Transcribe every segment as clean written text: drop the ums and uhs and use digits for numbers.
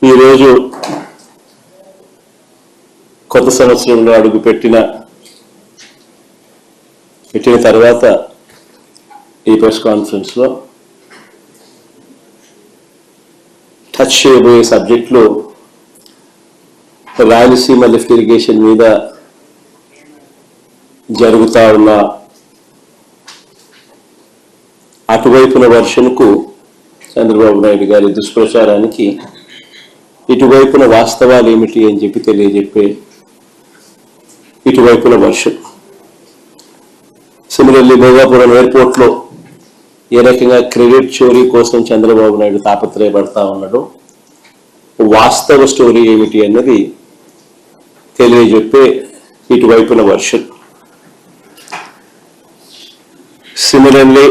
ఈరోజు కొత్త సంవత్సరంలో అడుగు పెట్టిన తర్వాత ఈ ప్రెస్ కాన్ఫరెన్స్లో టచ్ చేయబోయే సబ్జెక్టులో రాయలసీమ లిఫ్ట్ ఇరిగేషన్ మీద జరుగుతా ఉన్న అటువైపున వర్షన్కు చంద్రబాబు నాయుడు గారి దుష్ప్రచారానికి ఇటువైపున వాస్తవాలు ఏమిటి అని చెప్పి తెలియజెప్పే ఇటువైపున వర్షం. సిమిలర్లీ భోగాపురం ఎయిర్పోర్ట్లో ఏ రకంగా క్రెడిట్ చోరీ కోసం చంద్రబాబు నాయుడు తాపత్రయపడతా ఉన్నాడో వాస్తవ స్టోరీ ఏమిటి అన్నది తెలియజెప్పే ఇటువైపున వర్షం. సిమిలర్లీ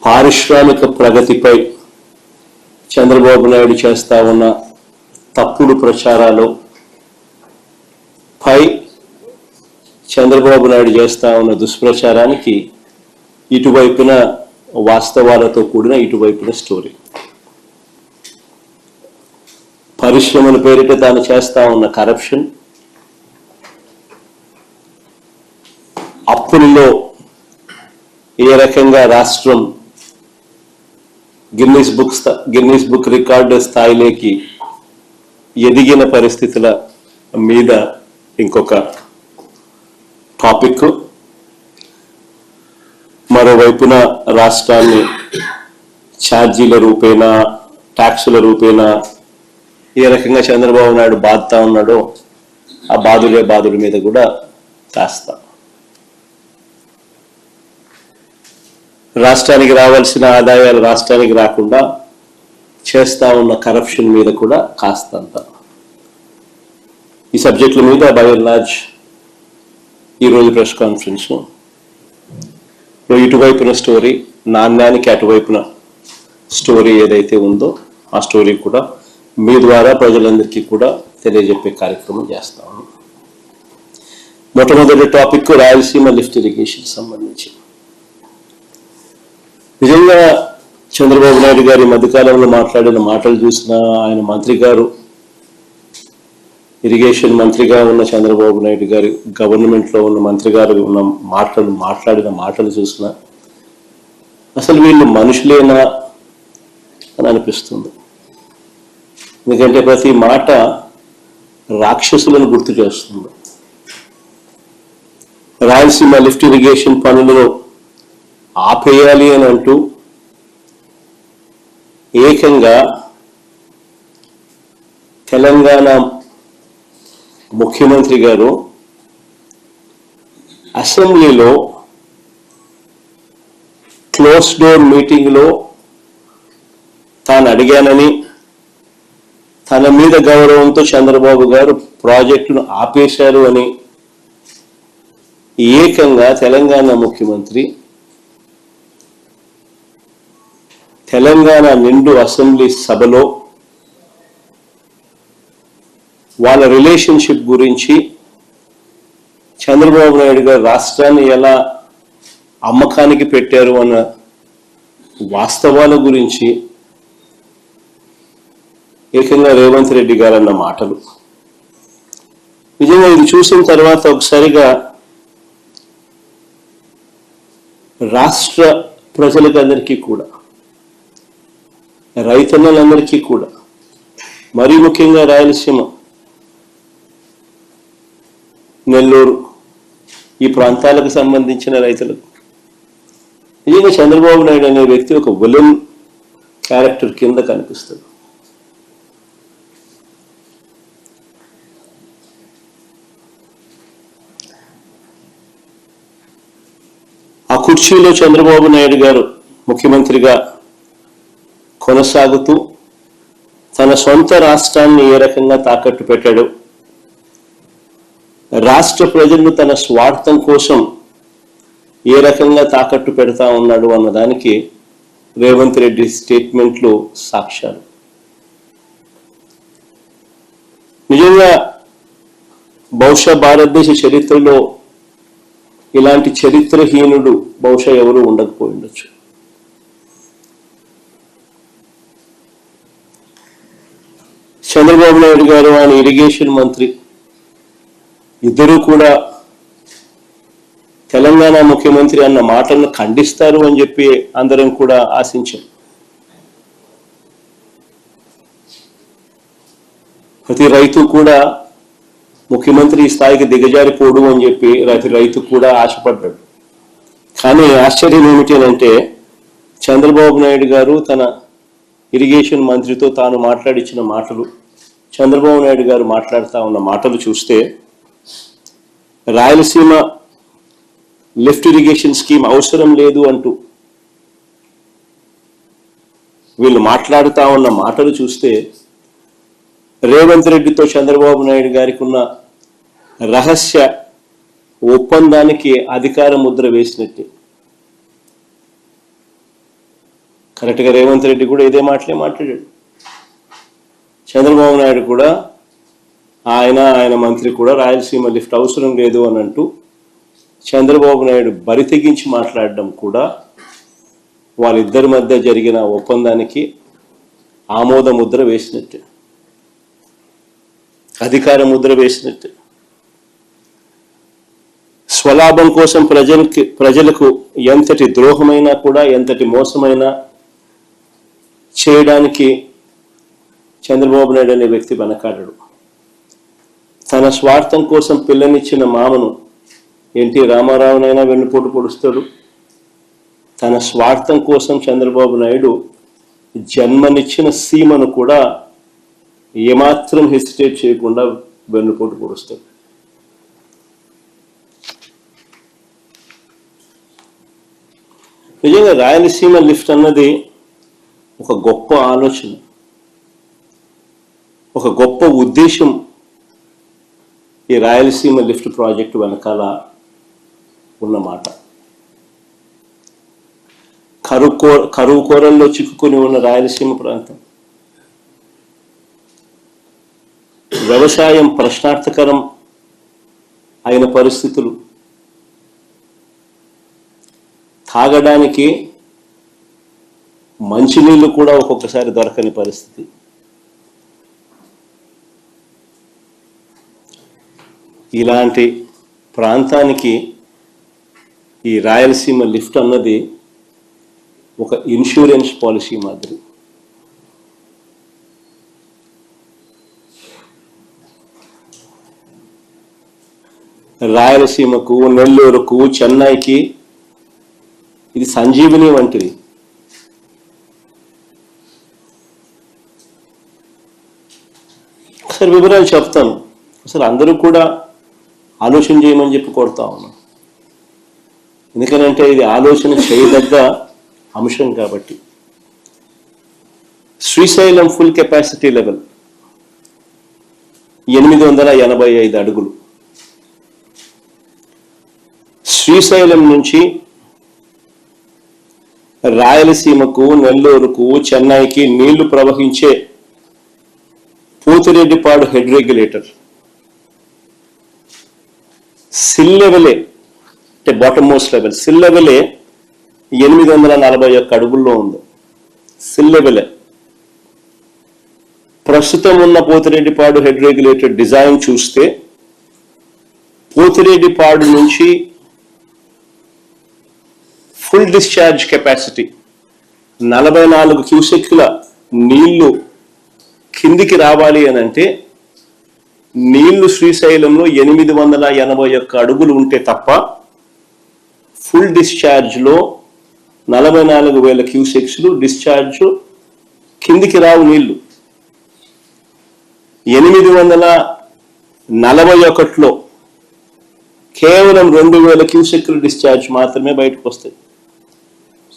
పారిశ్రామిక ప్రగతిపై చంద్రబాబు నాయుడు చేస్తా ఉన్న తప్పుడు ప్రచారాలు పై చంద్రబాబు నాయుడు చేస్తా ఉన్న దుష్ప్రచారానికి ఇటువైపున వాస్తవాలతో కూడిన ఇటువైపున స్టోరీ. పరిశ్రమల పేరిట తాను చేస్తా ఉన్న కరప్షన్, అప్పుల్లో ఏ రకంగా రాష్ట్రం గిన్నీస్ బుక్ రికార్డు స్థాయిలోకి ఎదిగిన పరిస్థితుల మీద ఇంకొక టాపిక్. మరోవైపున రాష్ట్రాన్ని ఛార్జీల రూపేణా, ట్యాక్సుల రూపేణా ఏ రకంగా చంద్రబాబు నాయుడు బాధతా ఉన్నాడో ఆ బాధుల మీద కూడా కాస్త రాష్ట్రానికి రావాల్సిన ఆదాయాలు రాష్ట్రానికి రాకుండా చేస్తా ఉన్న కరప్షన్ మీద కూడా కాస్తంత ఈ సబ్జెక్టుల మీద బై అండ్ లార్జ్ ఈరోజు ప్రెస్ కాన్ఫరెన్స్ ఇటువైపున స్టోరీ, నాణ్యానికి అటువైపున స్టోరీ ఏదైతే ఉందో ఆ స్టోరీ కూడా మీ ద్వారా ప్రజలందరికీ కూడా తెలియజెప్పే కార్యక్రమం చేస్తాము. మొట్టమొదటి టాపిక్ రాయలసీమ లిఫ్ట్ ఇరిగేషన్ సంబంధించి. నిజంగా చంద్రబాబు నాయుడు గారి మధ్యకాలంలో మాట్లాడిన మాటలు చూసినా, ఆయన మంత్రి గారు ఇరిగేషన్ మంత్రిగా ఉన్న చంద్రబాబు నాయుడు గారి గవర్నమెంట్లో ఉన్న మంత్రి గారు ఉన్న మాట్లాడిన మాటలు చూసినా అసలు వీళ్ళు మనుషులేనా అని అనిపిస్తుంది. ఎందుకంటే ప్రతి మాట రాక్షసులను గుర్తు చేస్తుంది. రాయలసీమ లిఫ్ట్ ఇరిగేషన్ పనులను ఆపేయాలి అని అంటూ ఏకంగా తెలంగాణ ముఖ్యమంత్రి గారు అసెంబ్లీలో క్లోజ్ డోర్ మీటింగ్లో తాను అడిగానని, తన మీద గౌరవంతో చంద్రబాబు గారు ప్రాజెక్టును ఆపేశారు అని ఏకంగా తెలంగాణ ముఖ్యమంత్రి తెలంగాణ నిండు అసెంబ్లీ సభలో వాళ్ళ రిలేషన్షిప్ గురించి, చంద్రబాబు నాయుడు గారు రాష్ట్రాన్ని ఎలా అమ్మకానికి పెట్టారు అన్న వాస్తవాల గురించి ఏకంగా రేవంత్ రెడ్డి గారు అన్న మాటలు నిజంగా ఇది చూసిన తర్వాత ఒకసారిగా రాష్ట్ర ప్రజలకందరికీ కూడా, రైతన్నలందరికీ కూడా, మరీ ముఖ్యంగా రాయలసీమ, నెల్లూరు ఈ ప్రాంతాలకు సంబంధించిన రైతులకు నిజంగా చంద్రబాబు నాయుడు అనే వ్యక్తి ఒక విలన్ క్యారెక్టర్ కింద కనిపిస్తుంది. ఆ కుర్చీలో చంద్రబాబు నాయుడు గారు ముఖ్యమంత్రిగా కొనసాగుతూ తన సొంత రాష్ట్రాన్ని ఏ రకంగా తాకట్టు పెట్టాడు, రాష్ట్ర ప్రజలను తన స్వార్థం కోసం ఏ రకంగా తాకట్టు పెడతా ఉన్నాడు అన్నదానికి రేవంత్ రెడ్డి స్టేట్మెంట్లు సాక్ష్యాలు. నిజంగా బహుశా భారతదేశ చరిత్రలో ఇలాంటి చరిత్రహీనుడు బహుశా ఎవరు ఉండకపోయి ఉండొచ్చు. చంద్రబాబు నాయుడు గారు ఆయన ఇరిగేషన్ మంత్రి ఇద్దరూ కూడా తెలంగాణ ముఖ్యమంత్రి అన్న మాటలను ఖండిస్తారు అని చెప్పి అందరం కూడా ఆశించాం. ప్రతి రైతు కూడా ముఖ్యమంత్రి ఈ స్థాయికి దిగజారిపోడు అని చెప్పి ప్రతి రైతు కూడా ఆశపడ్డాడు. కానీ ఆశ్చర్యం ఏమిటి అంటే చంద్రబాబు నాయుడు గారు తన ఇరిగేషన్ మంత్రితో తాను మాట్లాడించిన మాటలు, చంద్రబాబు నాయుడు గారు మాట్లాడుతూ ఉన్న మాటలు చూస్తే రాయలసీమ లిఫ్ట్ ఇరిగేషన్ స్కీమ్ అవసరం లేదు అంటూ వీళ్ళు మాట్లాడుతూ ఉన్న మాటలు చూస్తే రేవంత్ రెడ్డితో చంద్రబాబు నాయుడు గారికి ఉన్న రహస్య ఒప్పందానికి అధికార ముద్ర వేసినట్టే. కరెక్ట్గా రేవంత్ రెడ్డి కూడా ఇదే మాట్లాడాడు. చంద్రబాబు నాయుడు కూడా ఆయన మంత్రి కూడా రాయలసీమ లిఫ్ట్ అవసరం లేదు అని అంటూ చంద్రబాబు నాయుడు బరి తెగించి మాట్లాడడం కూడా వాళ్ళిద్దరి మధ్య జరిగిన ఒప్పందానికి ఆమోద ముద్ర వేసినట్టే, అధికార ముద్ర వేసినట్టే. స్వలాభం కోసం ప్రజలకు ఎంతటి ద్రోహమైనా కూడా, ఎంతటి మోసమైనా చేయడానికి చంద్రబాబు నాయుడు అనే వ్యక్తి వెనకాడడు. తన స్వార్థం కోసం పిల్లనిచ్చిన మామను ఎన్టీ రామారావునైనా వెన్నుపోటు పొడుస్తాడు. తన స్వార్థం కోసం చంద్రబాబు నాయుడు జన్మనిచ్చిన సీమను కూడా ఏమాత్రం హెసిటేట్ చేయకుండా వెన్నుపోటు పొడుస్తాడు. నిజంగా రాయలసీమ లిఫ్ట్ అన్నది ఒక గొప్ప ఆలోచన, ఒక గొప్ప ఉద్దేశం ఈ రాయలసీమ లిఫ్ట్ ప్రాజెక్టు వెనకాల ఉన్నమాట. కరువు కోరల్లో చిక్కుకొని ఉన్న రాయలసీమ ప్రాంతం, వ్యవసాయం ప్రశ్నార్థకరం అయిన పరిస్థితులు, తాగడానికి మంచినీళ్ళు కూడా ఒక్కొక్కసారి దొరకని పరిస్థితి. ఇలాంటి ప్రాంతానికి ఈ రాయలసీమ లిఫ్ట్ అన్నది ఒక ఇన్సూరెన్స్ పాలసీ మాదిరి. రాయలసీమకు, నెల్లూరుకు, చెన్నైకి ఇది సంజీవిని వంటిది. ఒకసారి వివరాలు చెప్తాను. అసలు అందరూ కూడా ఆలోచన చేయమని చెప్పి కోరుతా ఉన్నాం. ఎందుకనంటే ఇది ఆలోచన చేయదగ్గ అంశం కాబట్టి. శ్రీశైలం ఫుల్ కెపాసిటీ లెవెల్ 885 అడుగులు. శ్రీశైలం నుంచి రాయలసీమకు, నెల్లూరుకు, చెన్నైకి నీళ్లు ప్రవహించే పోతిరెడ్డిపాడు హెడ్ రెగ్యులేటర్ సిల్ లెవెలే, అంటే బాటమ్ మోస్ట్ లెవెల్, సిల్ లెవెలే 841 అడుగుల్లో ఉంది. సిల్ లెవెలే. ప్రస్తుతం ఉన్న పోతిరెడ్డిపాడు హెడ్ రెగ్యులేటర్ డిజైన్ చూస్తే పోతిరెడ్డిపాడు నుంచి ఫుల్ డిశ్చార్జ్ కెపాసిటీ 44 క్యూసెక్ల నీళ్లు కిందికి రావాలి అని అంటే నీళ్లు శ్రీశైలంలో 881 అడుగులు ఉంటే తప్ప ఫుల్ డిశ్చార్జ్లో 44,000 క్యూసెక్స్లు డిశ్చార్జ్ కిందికి రావు. నీళ్లు 841లో కేవలం 2,000 క్యూసెక్లు డిశ్చార్జ్ మాత్రమే బయటకు వస్తాయి.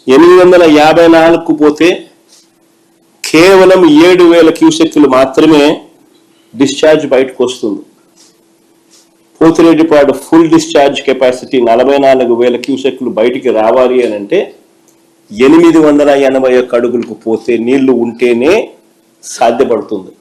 854కు పోతే కేవలం 7,000 క్యూసెక్లు మాత్రమే డిశ్చార్జ్ బయటకు వస్తుంది. పోతిరెడ్డిపాడు ఫుల్ డిశ్చార్జ్ కెపాసిటీ 44,000 క్యూసెక్లు బయటికి రావాలి అని అంటే 881 అడుగులకు పోతే నీళ్లు ఉంటేనే సాధ్యపడుతుంది.